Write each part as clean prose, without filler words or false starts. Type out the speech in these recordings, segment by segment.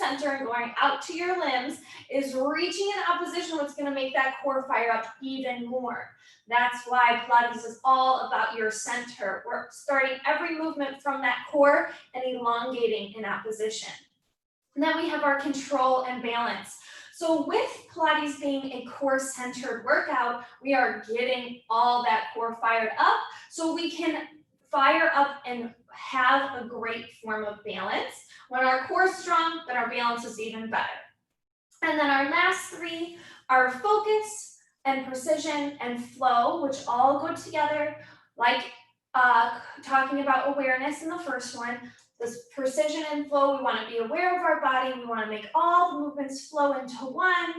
center and going out to your limbs is reaching in opposition, what's going to make that core fire up even more. That's why Pilates is all about your center. We're starting every movement from that core and elongating in opposition. And then we have our control and balance. So with Pilates being a core-centered workout, we are getting all that core fired up so we can fire up and have a great form of balance. When our core is strong, then our balance is even better. And then our last three are focus and precision and flow, which all go together, like talking about awareness in the first one. This precision and flow, we want to be aware of our body. We want to make all the movements flow into one.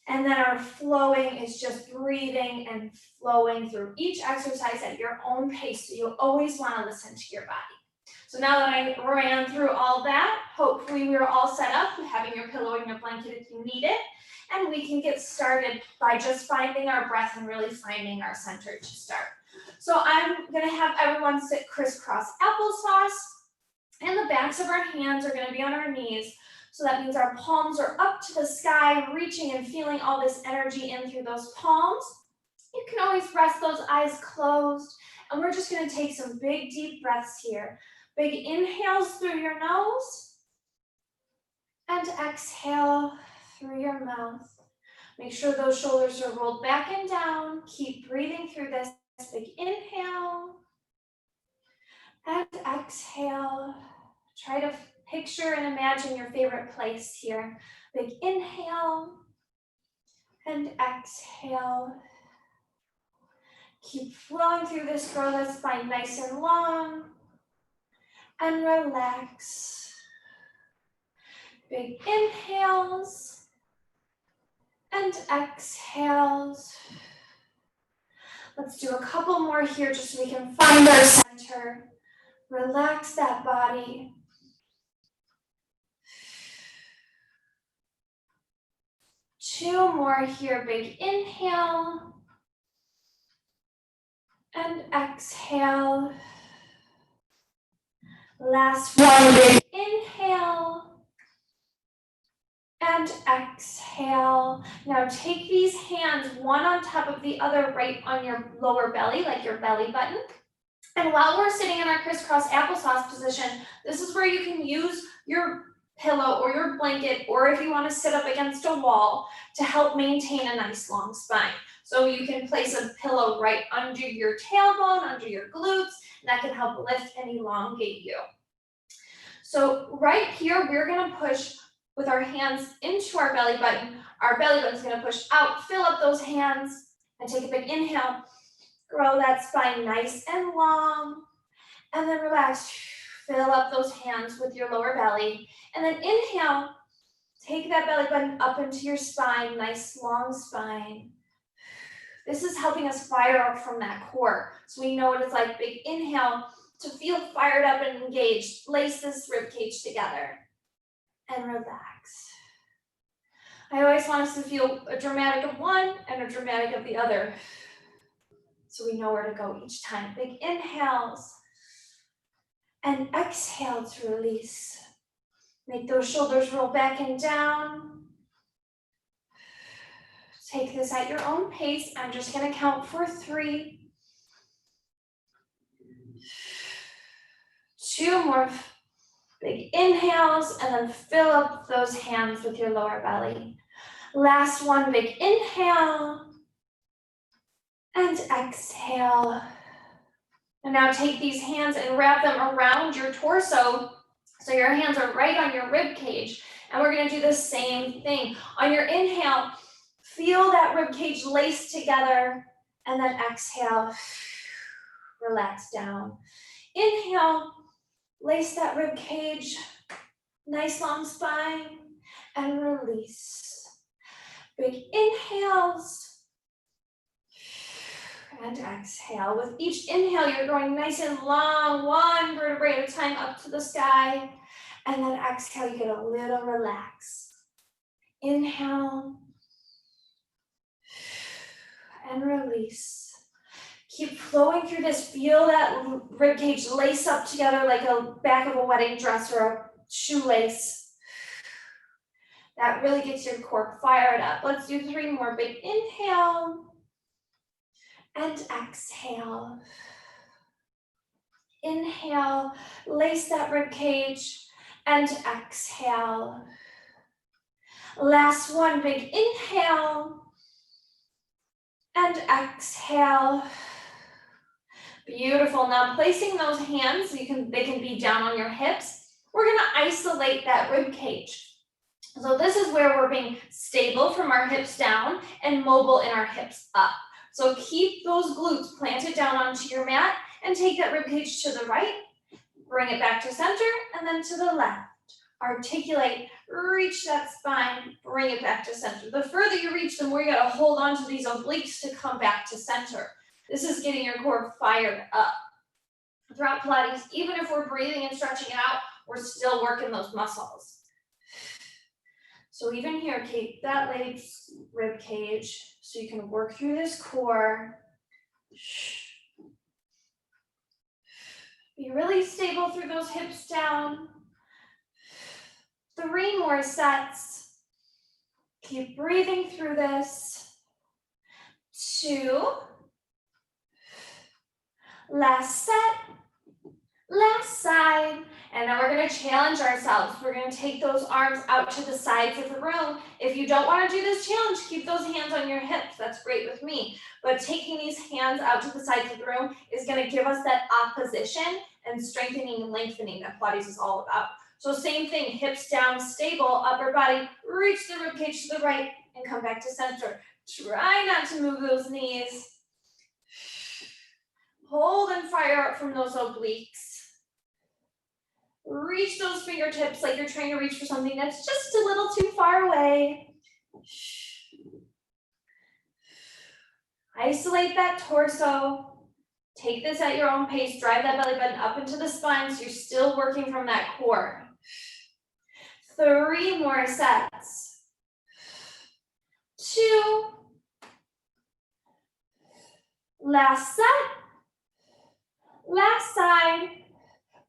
And then our flowing is just breathing and flowing through each exercise at your own pace. So you always want to listen to your body. So now that I ran through all that, hopefully we're all set up with having your pillow and your blanket if you need it. And we can get started by just finding our breath and really finding our center to start. So I'm going to have everyone sit crisscross applesauce. And the backs of our hands are going to be on our knees. So that means our palms are up to the sky, reaching and feeling all this energy in through those palms. You can always rest those eyes closed. And we're just going to take some big, deep breaths here. Big inhales through your nose. And exhale through your mouth. Make sure those shoulders are rolled back and down. Keep breathing through this. Big inhale. And exhale. Try to picture and imagine your favorite place here. Big inhale and exhale. Keep flowing through this. Grow the spine nice and long. And relax. Big inhales and exhales. Let's do a couple more here just so we can find our center. Relax that body. Two more here. Big inhale and exhale. Last one. Big inhale and exhale. Now take these hands one on top of the other right on your lower belly, like your belly button. And while we're sitting in our crisscross applesauce position, this is where you can use your pillow or your blanket, or if you want to sit up against a wall to help maintain a nice long spine. So you can place a pillow right under your tailbone, under your glutes, and that can help lift and elongate you. So right here, we're going to push with our hands into our belly button. Our belly button's going to push out, fill up those hands, and take a big inhale. Grow that spine nice and long, and then relax. Fill up those hands with your lower belly, and then inhale. Take that belly button up into your spine, nice long spine. This is helping us fire up from that core. So we know what it's like. Big inhale to feel fired up and engaged. Lace this rib cage together and relax. I always want us to feel a dramatic of one and a dramatic of the other, so we know where to go each time. Big inhales and exhale to release. Make those shoulders roll back and down. Take this at your own pace. I'm just going to count for 3. 2 more big inhales, and then fill up those hands with your lower belly. Last one, big inhale. And exhale. And now take these hands and wrap them around your torso so your hands are right on your rib cage. And we're going to do the same thing. On your inhale, feel that rib cage lace together, and then exhale, relax down. Inhale, lace that rib cage, nice long spine, and release. Big inhales. And exhale. With each inhale, you're going nice and long, one vertebrae at a time up to the sky. And then exhale, you get a little relax. Inhale. And release. Keep flowing through this. Feel that ribcage lace up together like a back of a wedding dress or a shoelace. That really gets your core fired up. Let's do 3 more. Big inhale and exhale. Inhale, lace that rib cage, and exhale. Last one, big inhale and exhale. Beautiful. Now placing those hands, they can be down on your hips. We're gonna isolate that rib cage. So this is where we're being stable from our hips down and mobile in our hips up. So keep those glutes planted down onto your mat and take that rib cage to the right, bring it back to center, and then to the left. Articulate, reach that spine, bring it back to center. The further you reach, the more you gotta hold on to these obliques to come back to center. This is getting your core fired up. Throughout Pilates, even if we're breathing and stretching it out, we're still working those muscles. So even here, keep that rib cage so you can work through this core. Be really stable through those hips down. 3 more sets. Keep breathing through this. 2. Last set. Last side. And now we're going to challenge ourselves. We're going to take those arms out to the sides of the room. If you don't want to do this challenge, keep those hands on your hips. That's great with me. But taking these hands out to the sides of the room is going to give us that opposition and strengthening and lengthening that Pilates is all about. So same thing, hips down, stable, upper body, reach the rib cage to the right and come back to center. Try not to move those knees. Hold and fire up from those obliques. Reach those fingertips like you're trying to reach for something that's just a little too far away. Isolate that torso. Take this at your own pace. Drive that belly button up into the spine so you're still working from that core. 3 more sets. 2. Last set. Last side.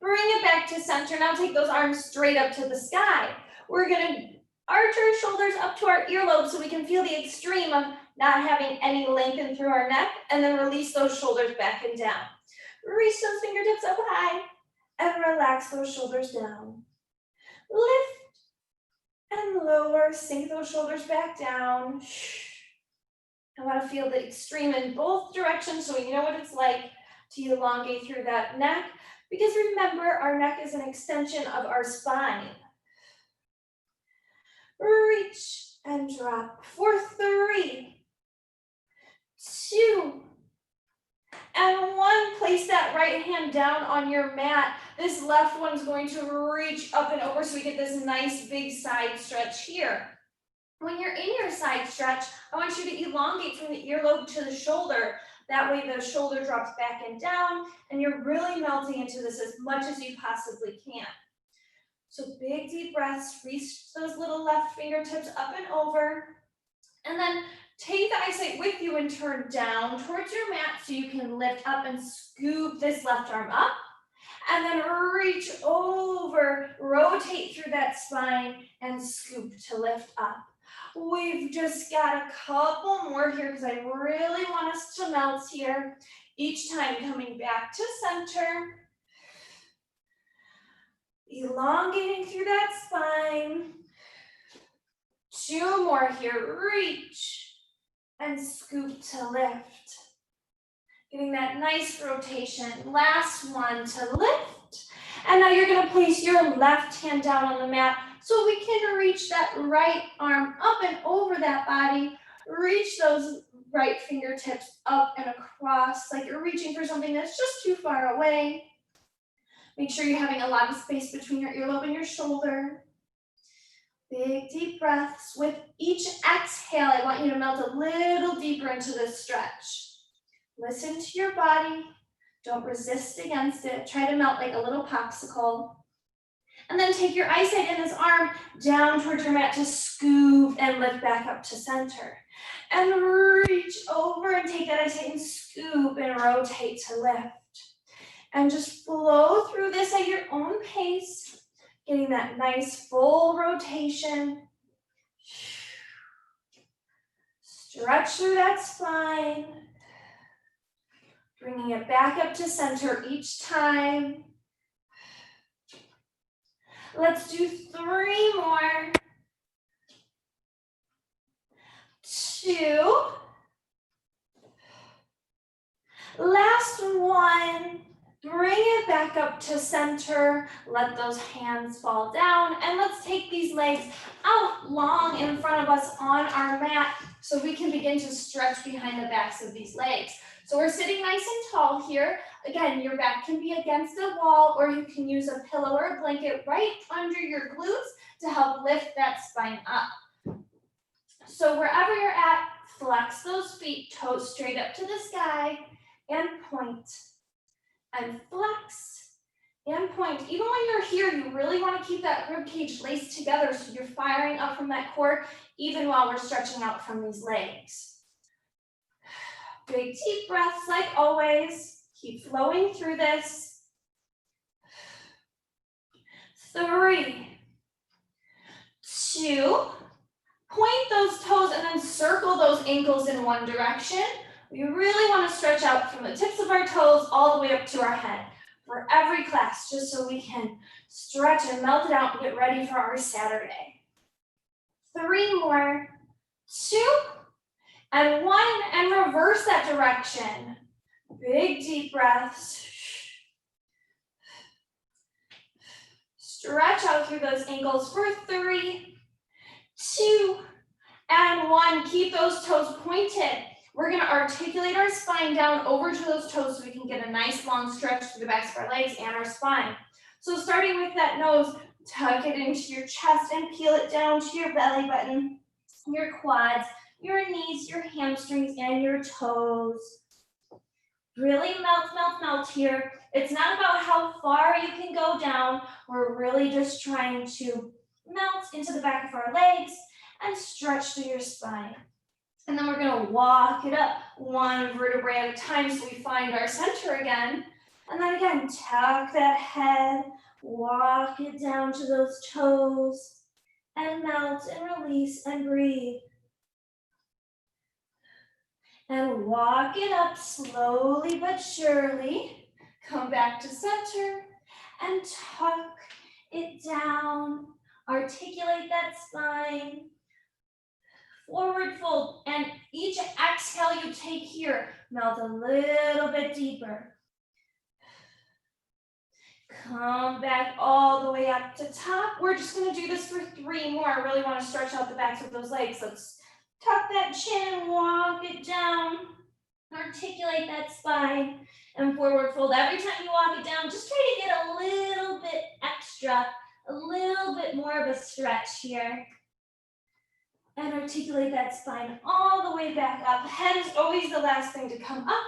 Bring it back to center. Now take those arms straight up to the sky. We're gonna arch our shoulders up to our earlobes so we can feel the extreme of not having any lengthen through our neck, and then release those shoulders back and down. Reach those fingertips up high and relax those shoulders down. Lift and lower, sink those shoulders back down. I want to feel the extreme in both directions so we know what it's like to elongate through that neck, because remember, our neck is an extension of our spine. Reach and drop for 3, 2, and 1. Place that right hand down on your mat. This left one's going to reach up and over so we get this nice big side stretch here. When you're in your side stretch, I want you to elongate from the earlobe to the shoulder. That way the shoulder drops back and down, and you're really melting into this as much as you possibly can. So big deep breaths, reach those little left fingertips up and over, and then take the eyesight with you and turn down towards your mat so you can lift up and scoop this left arm up, and then reach over, rotate through that spine, and scoop to lift up. We've just got a couple more here because I really want us to melt here. Each time coming back to center. Elongating through that spine. 2 more here. Reach and scoop to lift. Getting that nice rotation. Last one to lift. And now you're going to place your left hand down on the mat so we can reach that right arm up and over that body. Reach those right fingertips up and across like you're reaching for something that's just too far away. Make sure you're having a lot of space between your earlobe and your shoulder. Big deep breaths. With each exhale, I want you to melt a little deeper into this stretch. Listen to your body. Don't resist against it. Try to melt like a little popsicle. And then take your eyesight in this arm down towards your mat to scoop and lift back up to center. And reach over and take that eyesight and scoop and rotate to lift. And just flow through this at your own pace, getting that nice full rotation. Stretch through that spine. Bringing it back up to center each time. Let's do 3 more. 2. Last one. Bring it back up to center. Let those hands fall down. And let's take these legs out long in front of us on our mat so we can begin to stretch behind the backs of these legs. So we're sitting nice and tall here. Again, your back can be against a wall, or you can use a pillow or a blanket right under your glutes to help lift that spine up. So wherever you're at, flex those feet, toes straight up to the sky, and point. And flex and point. Even when you're here, you really want to keep that rib cage laced together so you're firing up from that core even while we're stretching out from these legs. Big deep breaths like always. Keep flowing through this. 3, 2, point those toes and then circle those ankles in one direction. We really want to stretch out from the tips of our toes all the way up to our head for every class, just so we can stretch and melt it out and get ready for our Saturday. 3 more, 2, and 1, and reverse that direction. Big deep breaths. Stretch out through those ankles for 3, 2, and 1. Keep those toes pointed. We're going to articulate our spine down over to those toes so we can get a nice long stretch through the backs of our legs and our spine. So starting with that nose, tuck it into your chest and peel it down to your belly button, your quads, your knees, your hamstrings, and your toes. Really melt, melt, melt here. It's not about how far you can go down. We're really just trying to melt into the back of our legs and stretch through your spine. And then we're going to walk it up 1 vertebrae at a time so we find our center again. And then again, tuck that head, walk it down to those toes, and melt and release and breathe. And walk it up slowly but surely. Come back to center and tuck it down. Articulate that spine. Forward fold, and each exhale you take here, melt a little bit deeper. Come back all the way up to top. We're just going to do this for 3 more. I really want to stretch out the backs of those legs. Let's tuck that chin, walk it down, articulate that spine, and forward fold. Every time you walk it down, just try to get a little bit extra, a little bit more of a stretch here. And articulate that spine all the way back up. Head is always the last thing to come up.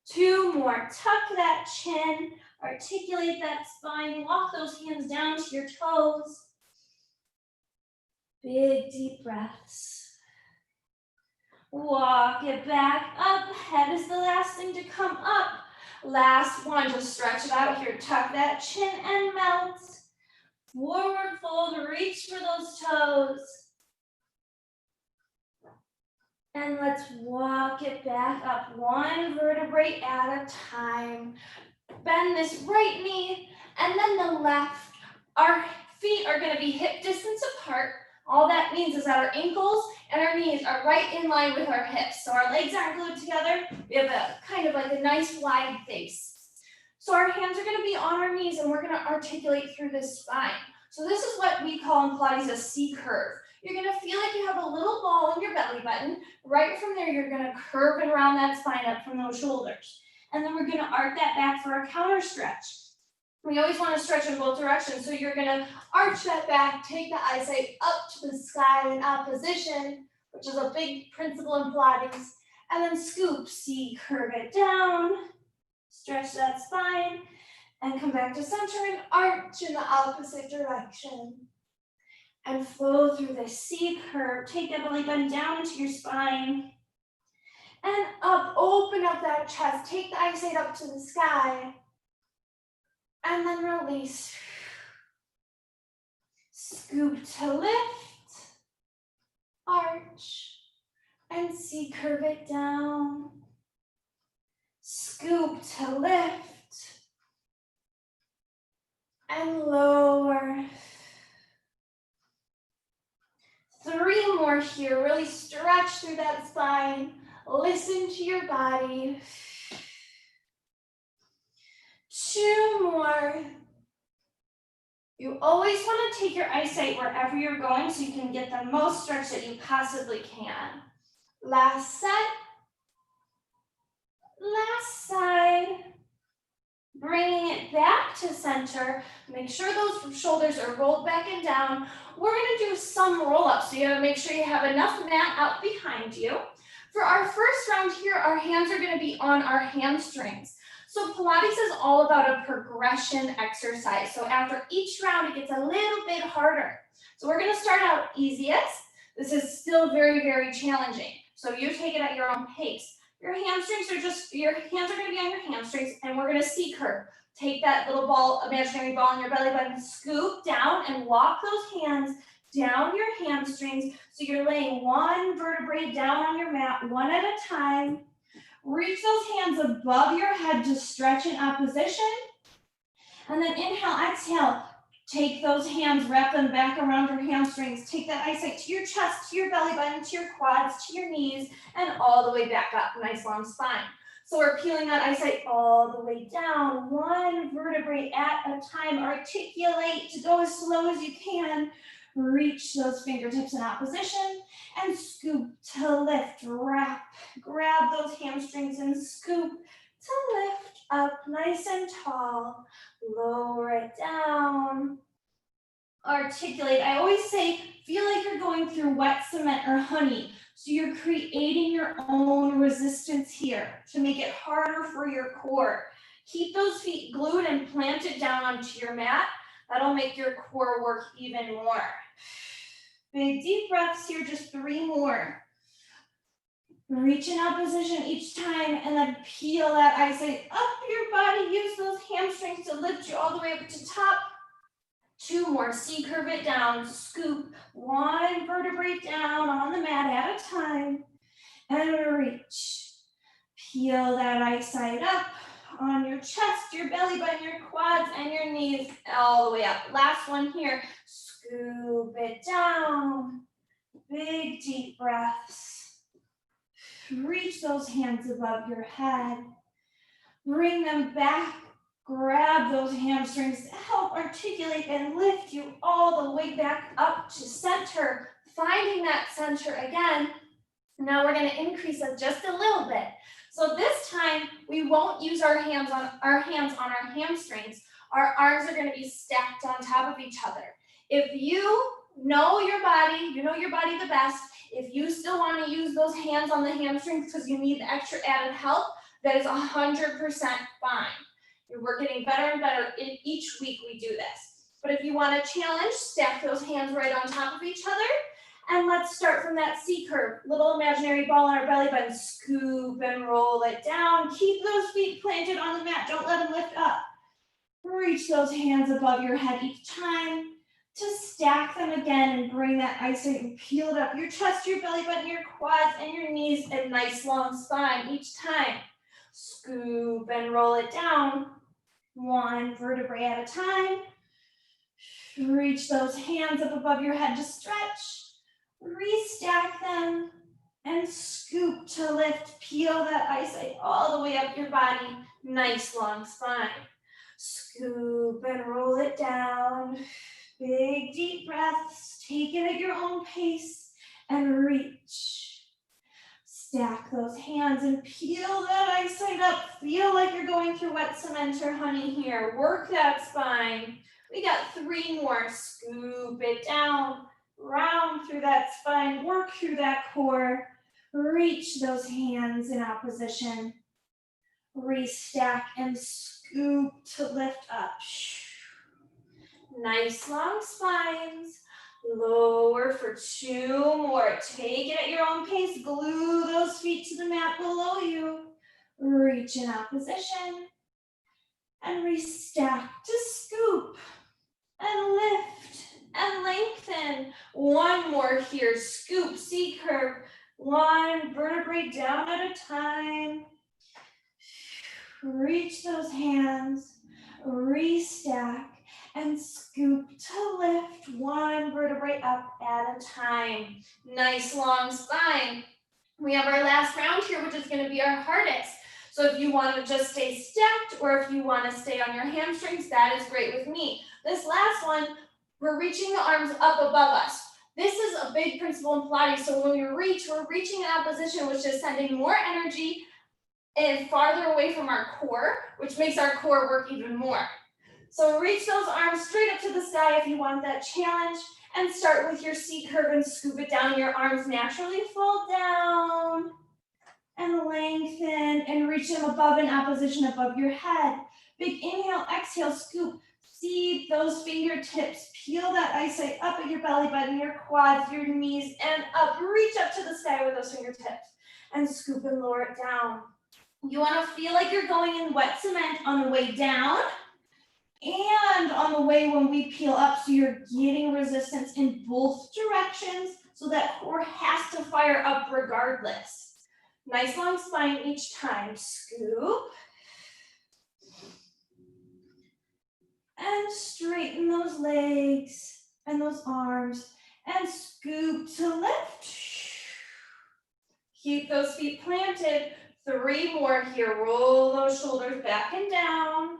2 more. Tuck that chin. Articulate that spine. Walk those hands down to your toes. Big deep breaths. Walk it back up. Head is the last thing to come up. Last one. Just stretch it out here. Tuck that chin and melt. Forward fold. Reach for those toes. And let's walk it back up 1 vertebrae at a time. Bend this right knee and then the left. Our feet are going to be hip distance apart. All that means is that our ankles and our knees are right in line with our hips. So our legs aren't glued together. We have a kind of like a nice wide face. So our hands are going to be on our knees and we're going to articulate through this spine. So this is what we call in Pilates a C curve. You're going to feel like you have a little ball in your belly button. Right from there, you're going to curve and round that spine up from those shoulders. And then we're going to arc that back for a counter stretch. We always want to stretch in both directions. So you're going to arch that back, take the eyesight up to the sky in opposition, which is a big principle in Pilates. And then scoop, C, curve it down, stretch that spine, and come back to center and arch in the opposite direction. And flow through the C curve. Take that belly button down into your spine. And up, open up that chest. Take the eyesight up to the sky. And then release. Scoop to lift. and C curve it down. Scoop to lift and lower. 3 more here. Really stretch through that spine. Listen to your body. 2 more. You always want to take your eyesight wherever you're going so you can get the most stretch that you possibly can. Last set. Last side. Bringing it back to center. Make sure those shoulders are rolled back and down. We're going to do some roll-ups, so you have to make sure you have enough mat out behind you. For our first round here, our hands are going to be on our hamstrings. So Pilates is all about a progression exercise. So after each round, it gets a little bit harder. So we're going to start out easiest. This is still very, very challenging. So you take it at your own pace. Your hands are going to be on your hamstrings, and we're going to C curve. Take that little ball, imaginary ball in your belly button, scoop down and walk those hands down your hamstrings. So you're laying one vertebrae down on your mat, one at a time. Reach those hands above your head to stretch in opposition. And then inhale, exhale. Take those hands, wrap them back around your hamstrings. Take that eyesight to your chest, to your belly button, to your quads, to your knees, and all the way back up. Nice long spine. So we're peeling that eyesight all the way down, one vertebrae at a time. Articulate to go as slow as you can. Reach those fingertips in opposition and scoop to lift, wrap. Grab those hamstrings and scoop to lift up nice and tall. Lower it down. Articulate. I always say, feel like you're going through wet cement or honey. So you're creating your own resistance here to make it harder for your core. Keep those feet glued and planted down onto your mat. That'll make your core work even more. Big deep breaths here, just 3 more. Reach in opposition each time and then peel that eyesight up your body. Use those hamstrings to lift you all the way up to top. 2 more, C curve it down, scoop one vertebrae down on the mat at a time, and reach. Peel that eyesight up on your chest, your belly button, your quads, and your knees all the way up. Last one here, scoop it down, big deep breaths. Reach those hands above your head, bring them back. Grab those hamstrings to help articulate and lift you all the way back up to center. Finding that center again. Now we're going to increase it just a little bit. So this time we won't use our hands on our hamstrings. Our arms are going to be stacked on top of each other. If you know your body the best. If you still want to use those hands on the hamstrings because you need the extra added help, that is 100% fine. We're getting better and better in each week we do this. But if you want a challenge, stack those hands right on top of each other. And let's start from that C curve. Little imaginary ball on our belly button. Scoop and roll it down. Keep those feet planted on the mat. Don't let them lift up. Reach those hands above your head each time to stack them again and bring that eyesight and peel it up. Your chest, your belly button, your quads, and your knees. A nice long spine each time. Scoop and roll it down. One vertebrae at a time. Reach those hands up above your head to stretch. Restack them and scoop to lift. Peel that eyesight all the way up your body. Nice long spine. Scoop and roll it down. Big deep breaths. Take it at your own pace and reach. Stack those hands and peel that eyesight up. Feel like you're going through wet cement or honey here. Work that spine. We got 3 more. Scoop it down. Round through that spine. Work through that core. Reach those hands in opposition. Restack and scoop to lift up. Nice long spines. Lower for 2 more. Take it at your own pace. Glue those feet to the mat below you. Reach in opposition. And restack to scoop. And lift. And lengthen. 1 more here. Scoop, C curve. One vertebrae down at a time. Reach those hands, restack, and scoop to lift one vertebrae up at a time. Nice long spine. We have our last round here, which is going to be our hardest. So if you want to just stay stacked or if you want to stay on your hamstrings, that is great with me. This last one, we're reaching the arms up above us. This is a big principle in Pilates. So when we reach, we're reaching in opposition, which is sending more energy and farther away from our core, which makes our core work even more. So reach those arms straight up to the sky if you want that challenge, and start with your seat curve and scoop it down. Your arms naturally fold down and lengthen and reach them above in opposition above your head. Big inhale, exhale, scoop. See those fingertips. Peel that eyesight up at your belly button, your quads, your knees, and up. Reach up to the sky with those fingertips and scoop and lower it down. You want to feel like you're going in wet cement on the way down and on the way when we peel up, so you're getting resistance in both directions, so that core has to fire up regardless. Nice long spine each time. Scoop. And straighten those legs and those arms and scoop to lift. Keep those feet planted. 3 more here. Roll those shoulders back and down.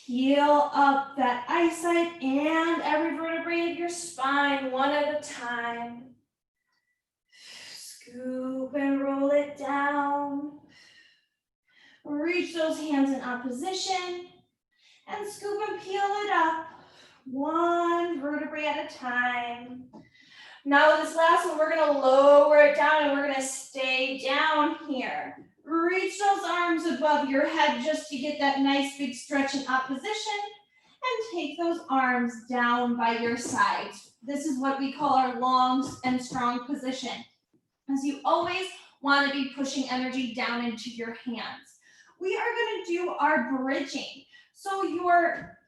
Peel up that eyesight and every vertebrae of your spine one at a time. Scoop and roll it down. Reach those hands in opposition and scoop and peel it up. One vertebrae at a time. Now with this last one, we're gonna lower it down and we're gonna stay down here. Reach those arms above your head just to get that nice big stretch in opposition, and take those arms down by your sides. This is what we call our long and strong position, as you always want to be pushing energy down into your hands. We are going to do our bridging. So your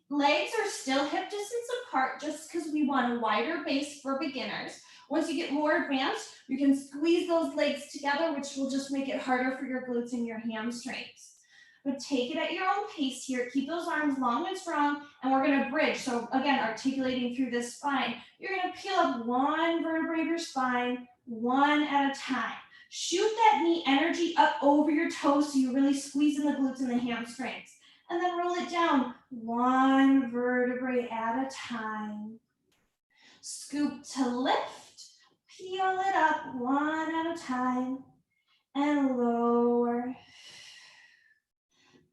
legs are still hip distance apart just because we want a wider base for beginners. Once you get more advanced, you can squeeze those legs together, which will just make it harder for your glutes and your hamstrings. But take it at your own pace here. Keep those arms long and strong, and we're going to bridge. So again, articulating through this spine. You're going to peel up one vertebrae of your spine, one at a time. Shoot that knee energy up over your toes so you really squeeze in the glutes and the hamstrings. And then roll it down, one vertebrae at a time. Scoop to lift, peel it up one at a time, and lower.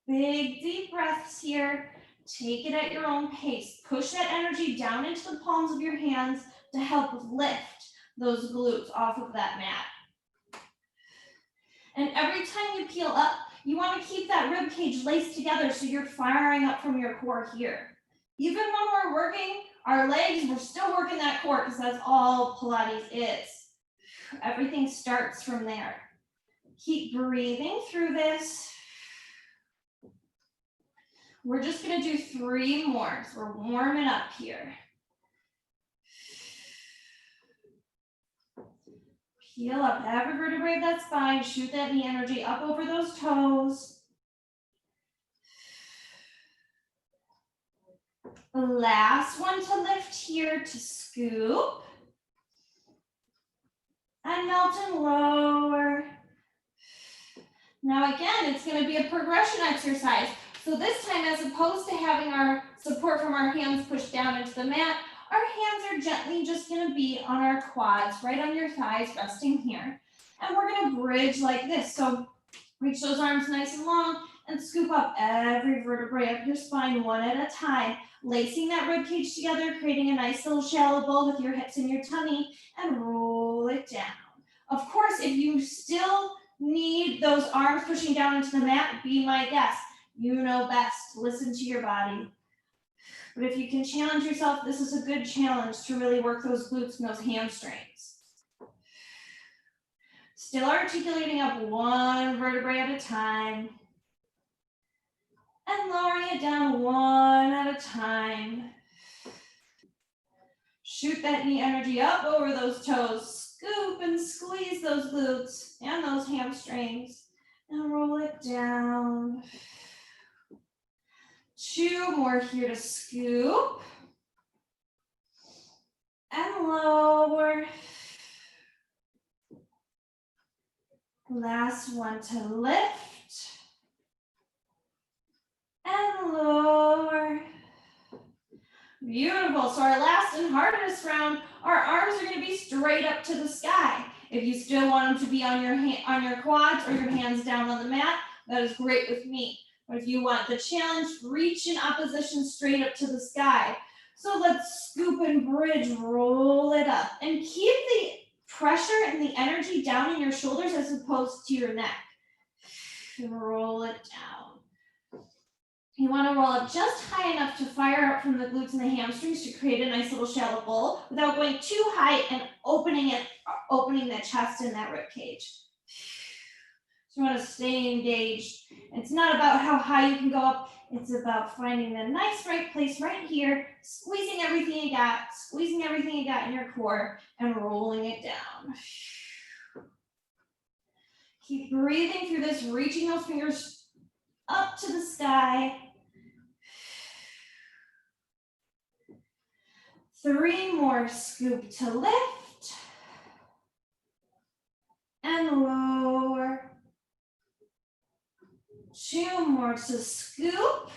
Big deep breaths here. Take it at your own pace. Push that energy down into the palms of your hands to help lift those glutes off of that mat. And every time you peel up, you want to keep that rib cage laced together so you're firing up from your core here. Even when we're working our legs, we're still working that core because that's all Pilates is. Everything starts from there. Keep breathing through this. We're just going to do 3 more, so we're warming up here. Peel up every vertebrae of that spine, shoot that knee energy up over those toes. Last one to lift here, to scoop. And melt and lower. Now again, it's going to be a progression exercise. So this time, as opposed to having our support from our hands pushed down into the mat, our hands are gently just going to be on our quads, right on your thighs, resting here. And we're going to bridge like this. So reach those arms nice and long and scoop up every vertebrae of your spine one at a time, lacing that rib cage together, creating a nice little shallow bowl with your hips and your tummy, and roll it down. Of course, if you still need those arms pushing down into the mat, be my guest. You know best. Listen to your body. But if you can challenge yourself, this is a good challenge to really work those glutes and those hamstrings. Still articulating up one vertebrae at a time. And lowering it down one at a time. Shoot that knee energy up over those toes. Scoop and squeeze those glutes and those hamstrings. And roll it down. 2 more here to scoop. And lower. Last one to lift. And lower. Beautiful. So our last and hardest round, our arms are going to be straight up to the sky. If you still want them to be on your quads or your hands down on the mat, that is great with me. But if you want the challenge, reach in opposition straight up to the sky. So let's scoop and bridge, roll it up, and keep the pressure and the energy down in your shoulders as opposed to your neck. And roll it down. You want to roll up just high enough to fire up from the glutes and the hamstrings to create a nice little shallow bowl without going too high and opening the chest and that rib cage. So you want to stay engaged. It's not about how high you can go up. It's about finding the nice right place right here, squeezing everything you got in your core and rolling it down. Keep breathing through this, reaching those fingers up to the sky. 3 more, scoop to lift. And lower. 2 more to scoop.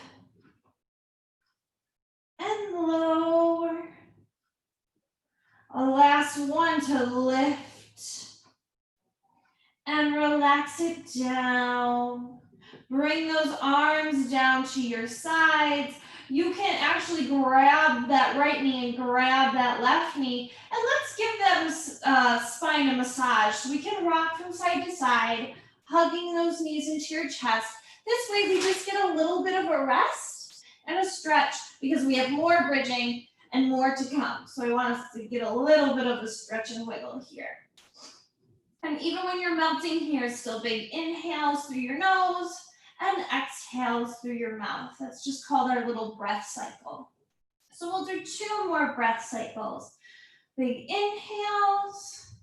And lower. A last one to lift. And relax it down. Bring those arms down to your sides. You can actually grab that right knee and grab that left knee. And let's give that spine a massage. So we can rock from side to side, hugging those knees into your chest. This way we just get a little bit of a rest and a stretch because we have more bridging and more to come. So I want us to get a little bit of a stretch and wiggle here. And even when you're melting here, still big inhales through your nose and exhales through your mouth. That's just called our little breath cycle. So we'll do 2 more breath cycles. Big inhales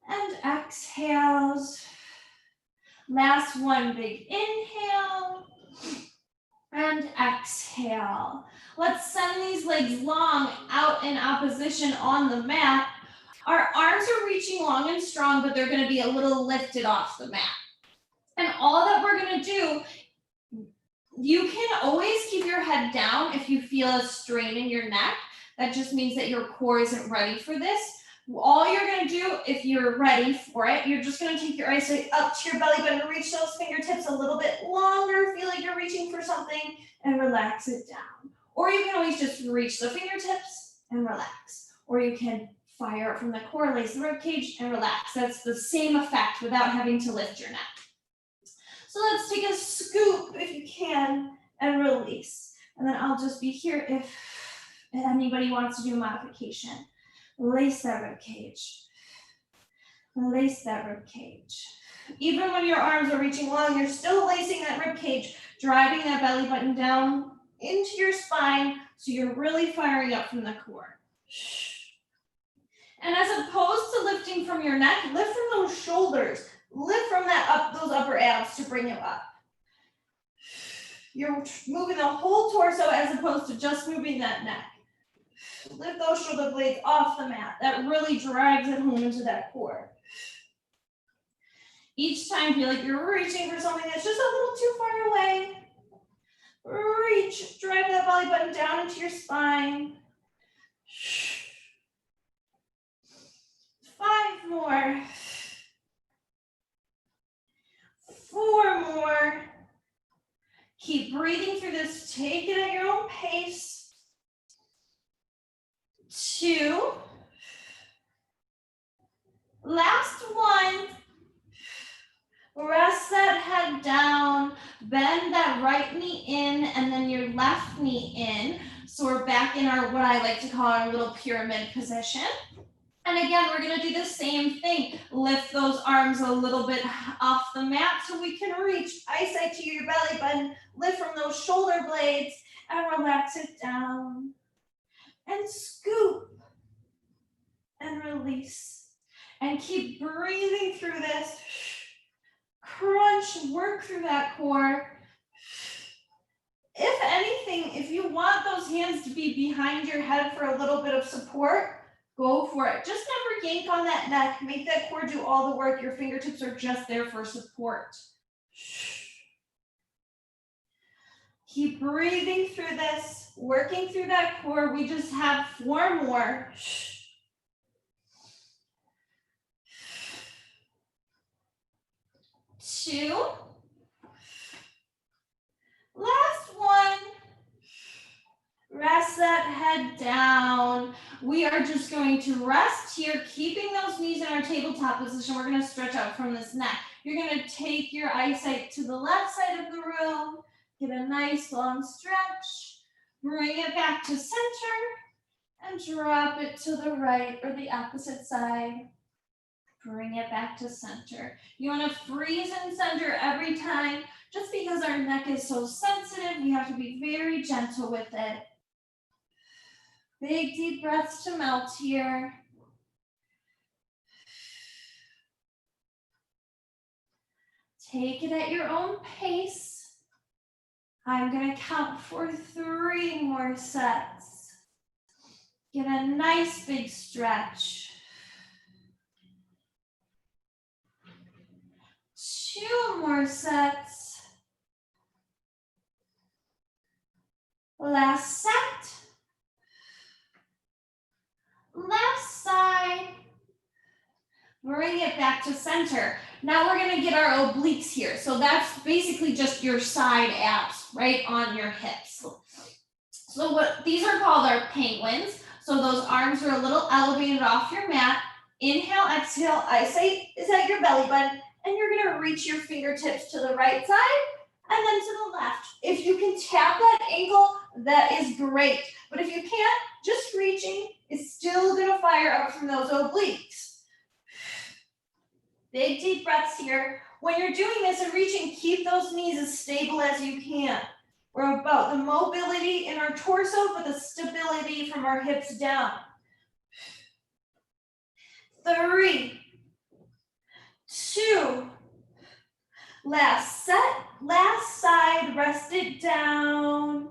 and exhales. Last one, big inhale and exhale. Let's send these legs long out in opposition on the mat. Our arms are reaching long and strong, but they're going to be a little lifted off the mat. And all that we're going to do, you can always keep your head down if you feel a strain in your neck. That just means that your core isn't ready for this. All you're going to do, if you're ready for it, you're just going to take your eyesight up to your belly button, reach those fingertips a little bit longer, feel like you're reaching for something, and relax it down. Or you can always just reach the fingertips and relax. Or you can fire up from the core, lace the rib cage, and relax. That's the same effect without having to lift your neck. So let's take a scoop if you can and release. And then I'll just be here if anybody wants to do a modification. Lace that rib cage. Lace that rib cage. Even when your arms are reaching long, you're still lacing that rib cage, driving that belly button down into your spine so you're really firing up from the core. And as opposed to lifting from your neck, lift from those shoulders. Lift from those upper abs to bring you up. You're moving the whole torso as opposed to just moving that neck. Lift those shoulder blades off the mat. That really drives it home into that core. Each time feel like you're reaching for something that's just a little too far away. Reach, drive that belly button down into your spine. 5 more. 4 more. Keep breathing through this. Take it at your own pace. 2. Last one. Rest that head down. Bend that right knee in and then your left knee in. So we're back in our, what I like to call our little pyramid position. And again, we're going to do the same thing. Lift those arms a little bit off the mat so we can reach. Eyesight to your belly button. Lift from those shoulder blades and relax it down. And scoop and release. And keep breathing through this. Crunch, work through that core. If anything, if you want those hands to be behind your head for a little bit of support, go for it. Just never yank on that neck. Make that core do all the work. Your fingertips are just there for support. Keep breathing through this, working through that core. We just have 4 more. 2. Last one. Rest that head down. We are just going to rest here, keeping those knees in our tabletop position. We're going to stretch out from this neck. You're going to take your eyesight to the left side of the room. Get a nice long stretch. Bring it back to center and drop it to the right or the opposite side. Bring it back to center. You want to freeze in center every time. Just because our neck is so sensitive, you have to be very gentle with it. Big deep breaths to melt here. Take it at your own pace. I'm going to count for 3 more sets. Get a nice big stretch. 2 more sets. Last set. Left side. Bring it back to center. Now we're going to get our obliques here. So that's basically just your side abs, right on your hips. So what these are called are penguins. So those arms are a little elevated off your mat. Inhale, exhale, eyesight is at your belly button, and you're going to reach your fingertips to the right side and then to the left. If you can tap that ankle, that is great. But if you can't, just reaching is still going to fire up from those obliques. Big deep breaths here. When you're doing this and reaching, keep those knees as stable as you can. We're about the mobility in our torso, but the stability from our hips down. 3, 2, last set, last side, rest it down.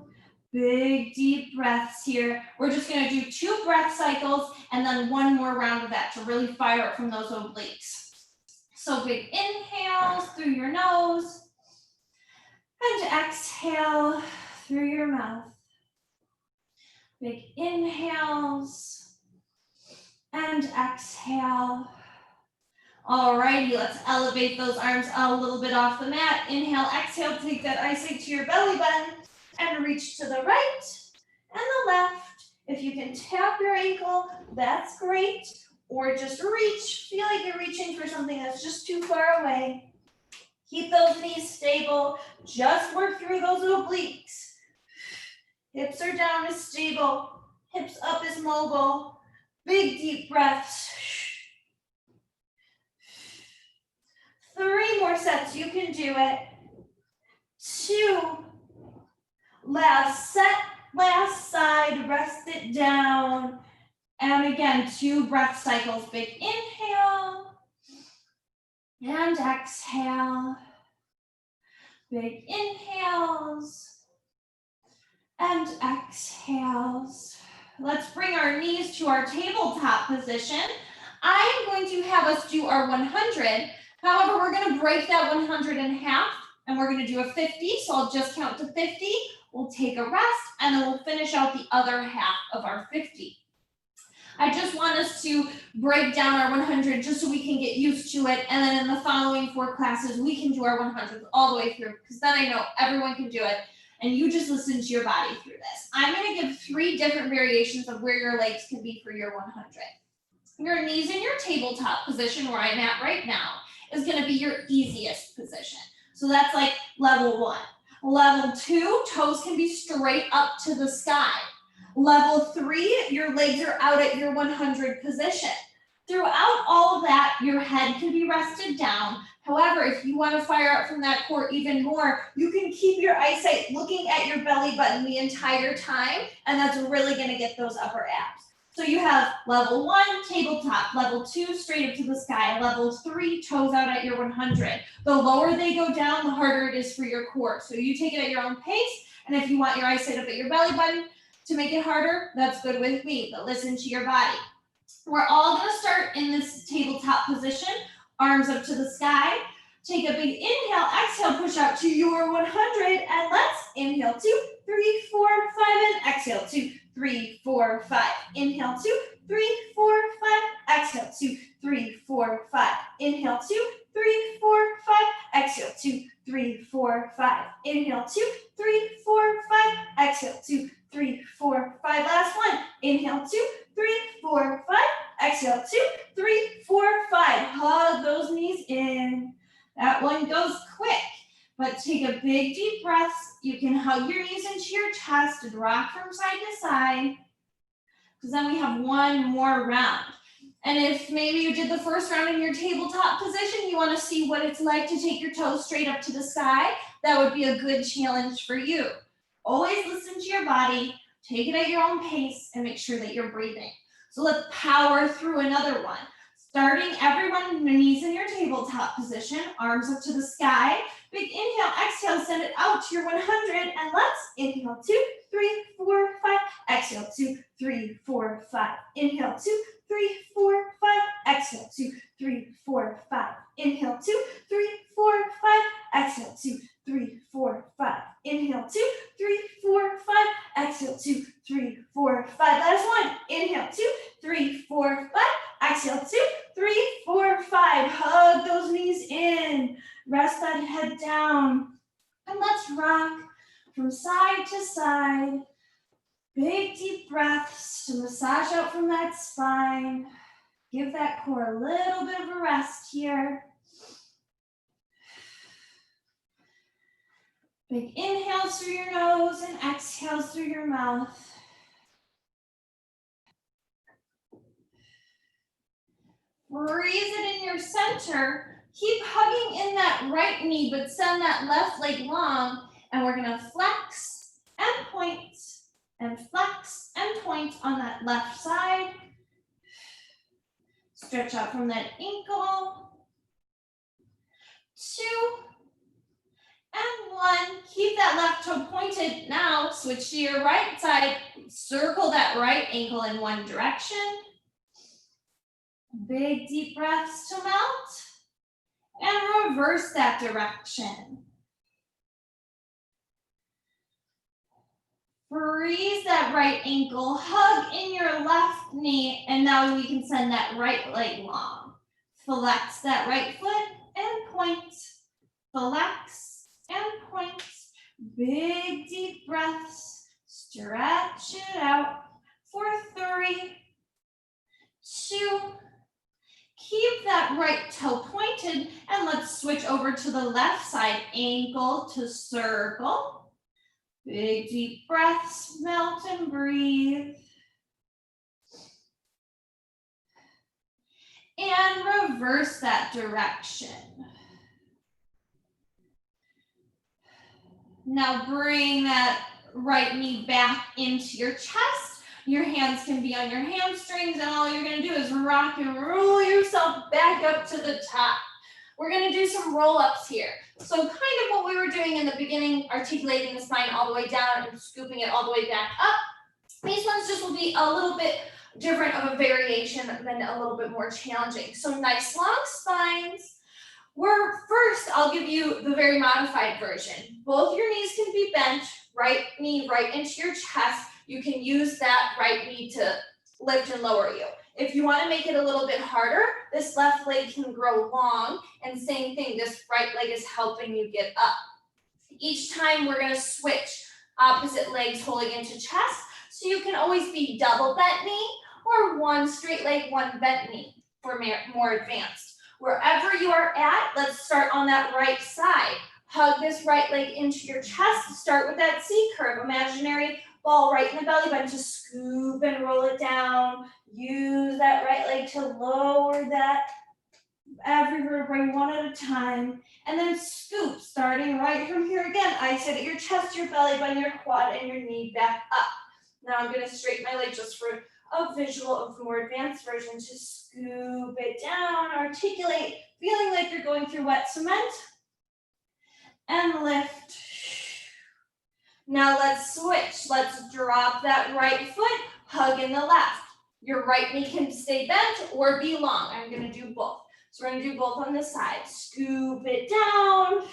Big deep breaths here. We're just going to do 2 breath cycles and then 1 more round of that to really fire up from those obliques. So big inhales through your nose and exhale through your mouth. Big inhales and exhale. Alrighty, let's elevate those arms a little bit off the mat. Inhale, exhale, take that eyesight to your belly button and reach to the right and the left. If you can tap your ankle, that's great. Or just reach, feel like you're reaching for something that's just too far away. Keep those knees stable, just work through those obliques. Hips are down is stable, hips up is mobile. Big deep breaths. 3 more sets, you can do it. 2, last set, last side, rest it down. And again, 2 breath cycles. Big inhale and exhale. Big inhales and exhales. Let's bring our knees to our tabletop position. I am going to have us do our 100. However, we're going to break that 100 in half and we're going to do a 50. So I'll just count to 50. We'll take a rest and then we'll finish out the other half of our 50. I just want us to break down our 100 just so we can get used to it. And then in the following 4 classes, we can do our 100s all the way through because then I know everyone can do it. And you just listen to your body through this. I'm going to give 3 different variations of where your legs can be for your 100. Your knees in your tabletop position where I'm at right now is going to be your easiest position. So that's like level 1. Level 2, toes can be straight up to the sky. Level 3, your legs are out at your 100 position. Throughout all of that, your head can be rested down. However, if you want to fire up from that core even more, you can keep your eyesight looking at your belly button the entire time, and that's really going to get those upper abs. So you have level 1, tabletop, level 2, straight up to the sky, level 3, toes out at your 100. The lower they go down, the harder it is for your core. So you take it at your own pace, and if you want your eyesight up at your belly button to make it harder, that's good with me, but listen to your body. We're all gonna start in this tabletop position, arms up to the sky. Take a big inhale, exhale, push out to your 100, and let's inhale 2, 3, 4, 5, and exhale 2, 3, 4, 5. Inhale 2, 3, 4, 5. Exhale 2, 3, 4, 5. Inhale 2, 3, 4, 5. Exhale 2, 3, 4, 5. Inhale 2, 3, 4, 5. Exhale 2, 3, 4, 5. Last one. Inhale 2, 3, 4, 5. Exhale 2, 3, 4, 5. Hug those knees in. That one goes quick, but take a big deep breath. You can hug your knees into your chest and rock from side to side, because then we have one more round. And if maybe you did the first round in your tabletop position, you want to see what it's like to take your toes straight up to the sky, that would be a good challenge for you. Always listen to your body, take it at your own pace, and make sure that you're breathing. So let's power through another one. Starting everyone, knees in your tabletop position, arms up to the sky. Big inhale, exhale, send it out to your 100, and let's inhale 2, 3, 4, 5. Exhale 2, 3, 4, 5. Inhale 2, 3, 4, 5. Exhale 2, 3, 4, 5. Inhale 2, 3, 4, 5. Exhale 2, 3, 4, 5. Inhale 2, 3, 4, 5. Exhale 2, 3, 4, 5. Last one. Inhale 2, 3, 4, 5. Exhale 2, 3, 4, 5. Hug those knees in. Rest that head down. And let's rock from side to side. Big deep breaths to massage out from that spine. Give that core a little bit of a rest here. Big inhales through your nose and exhales through your mouth. Breathe it in your center. Keep hugging in that right knee, but send that left leg long. And we're gonna flex and point, and flex and point on that left side. Stretch out from that ankle. 2, and 1. Keep that left toe pointed. Now switch to your right side. Circle that right ankle in one direction. Big deep breaths to melt. And reverse that direction. Freeze that right ankle, hug in your left knee, and now we can send that right leg long. Flex that right foot and point. Flex and point. Big deep breaths. Stretch it out for 3, 2. Keep that right toe pointed, and let's switch over to the left side. Ankle to circle. Big deep breaths, melt and breathe. And reverse that direction. Now bring that right knee back into your chest. Your hands can be on your hamstrings, and all you're gonna do is rock and roll yourself back up to the top. We're gonna do some roll-ups here. So kind of what we were doing in the beginning, articulating the spine all the way down and scooping it all the way back up. These ones just will be a little bit different of a variation than a little bit more challenging. So nice long spines. First, I'll give you the very modified version. Both your knees can be bent, right knee right into your chest. You can use that right knee to lift and lower you. If you want to make it a little bit harder, this left leg can grow long, and same thing, this right leg is helping you get up. Each time we're going to switch opposite legs holding into chest, so you can always be double bent knee or one straight leg, one bent knee for more advanced. Wherever you are at, let's start on that right side. Hug this right leg into your chest. Start with that C curve, imaginary ball right in the belly button. Just scoop and roll it down. Use that right leg to lower that every vertebrae one at a time. And then scoop, starting right from here again. I said at your chest, your belly button, your quad, and your knee back up. Now I'm going to straighten my leg just for a visual of the more advanced version to scoop it down, articulate, feeling like you're going through wet cement, and lift. Now let's switch. Let's drop that right foot, hug in the left. Your right knee can stay bent or be long. I'm gonna do both. So we're gonna do both on this side. Scoop it down.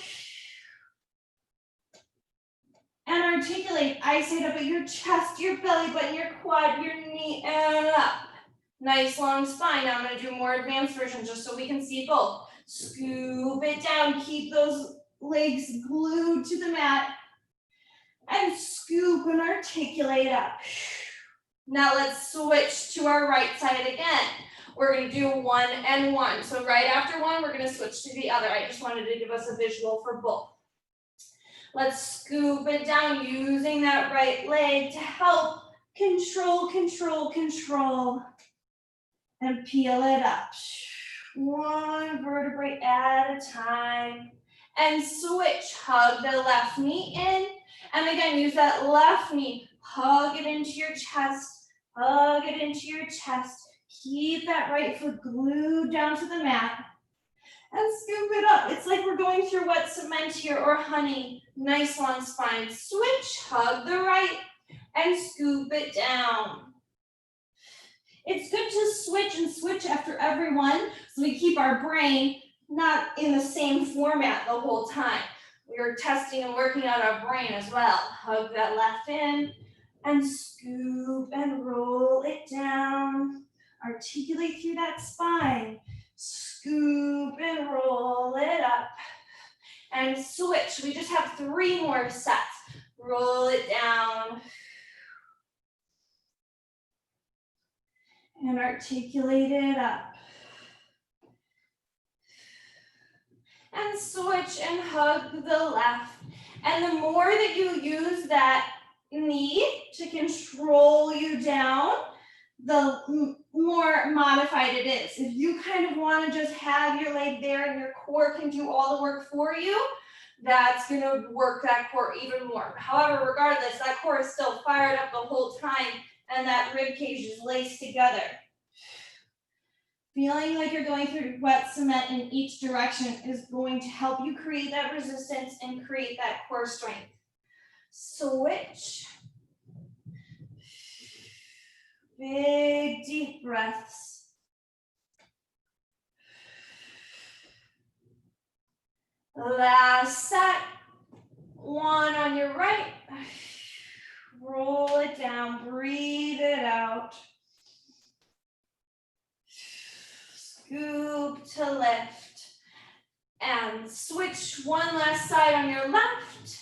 And articulate. I sit up at your chest, your belly button, your quad, your knee, and up. Nice long spine. Now I'm gonna do more advanced version just so we can see both. Scoop it down. Keep those legs glued to the mat. And scoop and articulate up. Now let's switch to our right side again. We're gonna do 1 and 1. So right after one, we're gonna switch to the other. I just wanted to give us a visual for both. Let's scoop it down using that right leg to help control, control, control. And peel it up. One vertebrae at a time. And switch, hug the left knee in. And again, use that left knee, hug it into your chest, hug it into your chest. Keep that right foot glued down to the mat. And scoop it up. It's like we're going through wet cement here or honey. Nice long spine. Switch, hug the right, and scoop it down. It's good to switch after every one so we keep our brain not in the same format the whole time. We're testing and working on our brain as well. Hug that left in and scoop and roll it down. Articulate through that spine. Scoop and roll it up. And switch. We just have 3 more sets. Roll it down. And articulate it up. And switch and hug the left. And the more that you use that knee to control you down, the more modified it is. If you kind of want to just have your leg there and your core can do all the work for you, that's going to work that core even more. However, regardless, that core is still fired up the whole time and that rib cage is laced together. Feeling like you're going through wet cement in each direction is going to help you create that resistance and create that core strength. Switch. Big, deep breaths. Last set. 1 on your right. Roll it down, breathe it out. Scoop to lift. And switch 1 last side on your left.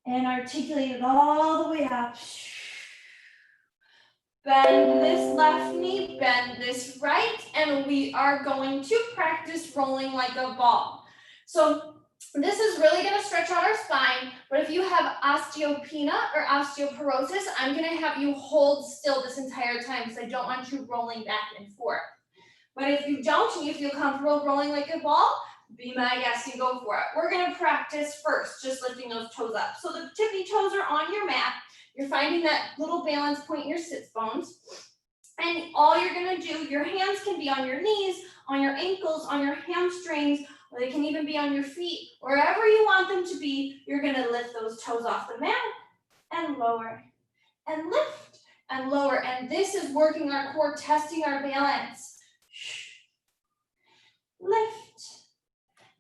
And articulate it all the way up. Bend this left knee, bend this right, and we are going to practice rolling like a ball. So this is really going to stretch out our spine, but if you have osteopenia or osteoporosis, I'm going to have you hold still this entire time because I don't want you rolling back and forth. But if you don't and you feel comfortable rolling like a ball, be my guest and go for it. We're going to practice first, just lifting those toes up. So the tippy toes are on your mat. You're finding that little balance point in your sits bones. And all you're going to do, your hands can be on your knees, on your ankles, on your hamstrings, or they can even be on your feet. Wherever you want them to be, you're going to lift those toes off the mat and lower and lift and lower. And this is working our core, testing our balance. Lift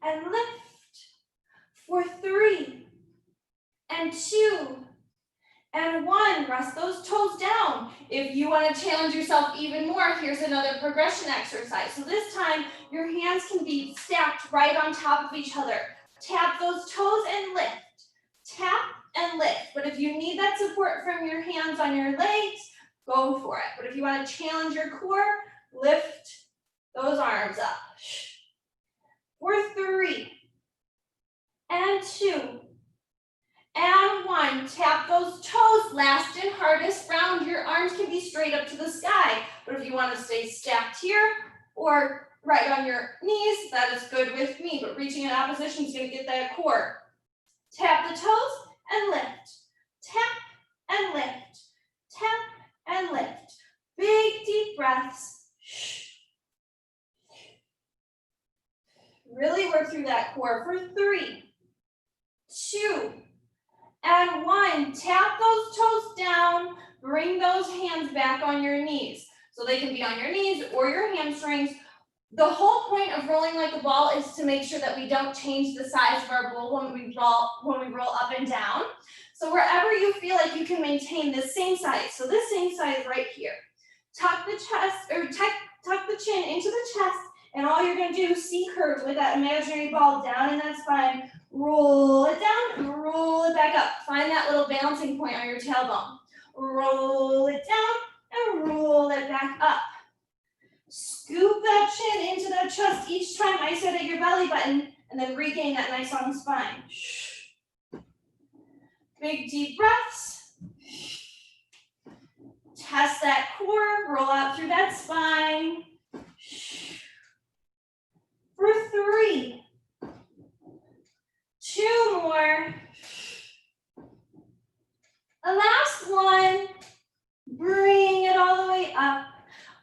and lift for 3 and 2 and 1. Rest those toes down. If you want to challenge yourself even more, here's another progression exercise. So this time, your hands can be stacked right on top of each other. Tap those toes and lift. Tap and lift. But if you need that support from your hands on your legs, go for it. But if you want to challenge your core, lift those arms up. For 3 and 2 and 1. Tap those toes, last and hardest round. Your arms can be straight up to the sky, but if you want to stay stacked here or right on your knees, that is good with me, but reaching in opposition is going to get that core. Tap the toes and lift. Tap core for 3, 2, and 1. Tap those toes down, bring those hands back on your knees. So they can be on your knees or your hamstrings. The whole point of rolling like a ball is to make sure that we don't change the size of our bowl when we roll up and down. So wherever you feel like you can maintain the same size, so this same size right here. Tuck the chest, or tuck the chin into the chest, and all you're gonna do is C-curve with that imaginary ball down in that spine. Roll it down and roll it back up. Find that little balancing point on your tailbone. Roll it down and roll it back up. Scoop that chin into that chest each time I said at your belly button, and then regain that nice long spine. Big deep breaths. Test that core, roll out through that spine. For 3, 2 more. The last one. Bring it all the way up.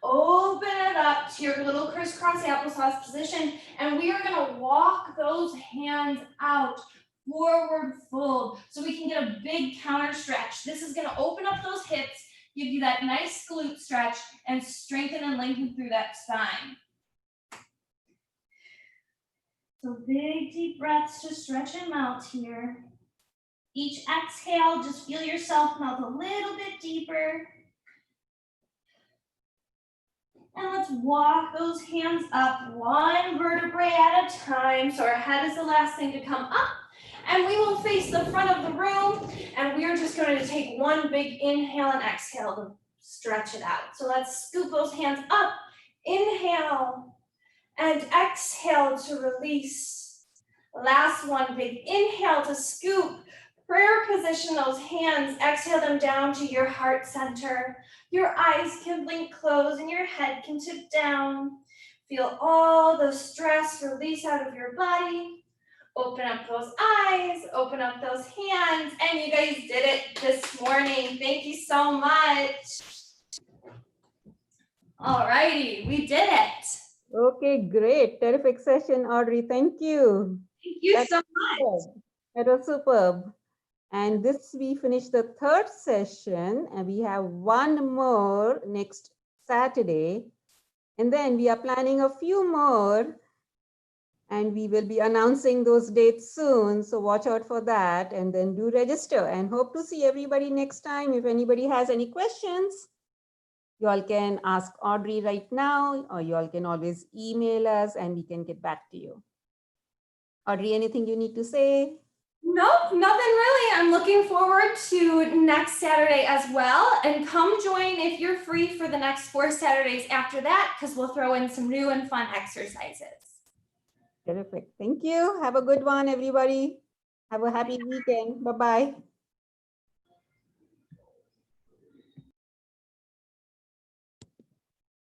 Open it up to your little crisscross applesauce position, and we are gonna walk those hands out, forward fold, so we can get a big counter stretch. This is gonna open up those hips, give you that nice glute stretch, and strengthen and lengthen through that spine. So big deep breaths to stretch and melt here. Each exhale, just feel yourself melt a little bit deeper. And let's walk those hands up, one vertebrae at a time. So our head is the last thing to come up. And we will face the front of the room. And we are just going to take one big inhale and exhale to stretch it out. So let's scoop those hands up. Inhale and exhale to release. Last one, big inhale to scoop. Prayer position those hands, exhale them down to your heart center. Your eyes can blink closed and your head can tip down. Feel all the stress release out of your body. Open up those eyes, open up those hands, and you guys did it this morning. Thank you so much. All righty, we did it. Okay, great. Terrific session, Audrey. Thank you. Thank you so much. That was superb. And this, we finished the 3rd session, and we have one more next Saturday. And then we are planning a few more, and we will be announcing those dates soon. So watch out for that, and then do register, and hope to see everybody next time. If anybody has any questions, you all can ask Audrey right now, or you all can always email us and we can get back to you. Audrey, anything you need to say? Nope, nothing really. I'm looking forward to next Saturday as well. And come join if you're free for the next 4 Saturdays after that, because we'll throw in some new and fun exercises. Terrific. Thank you. Have a good one, everybody. Have a happy weekend. Bye-bye.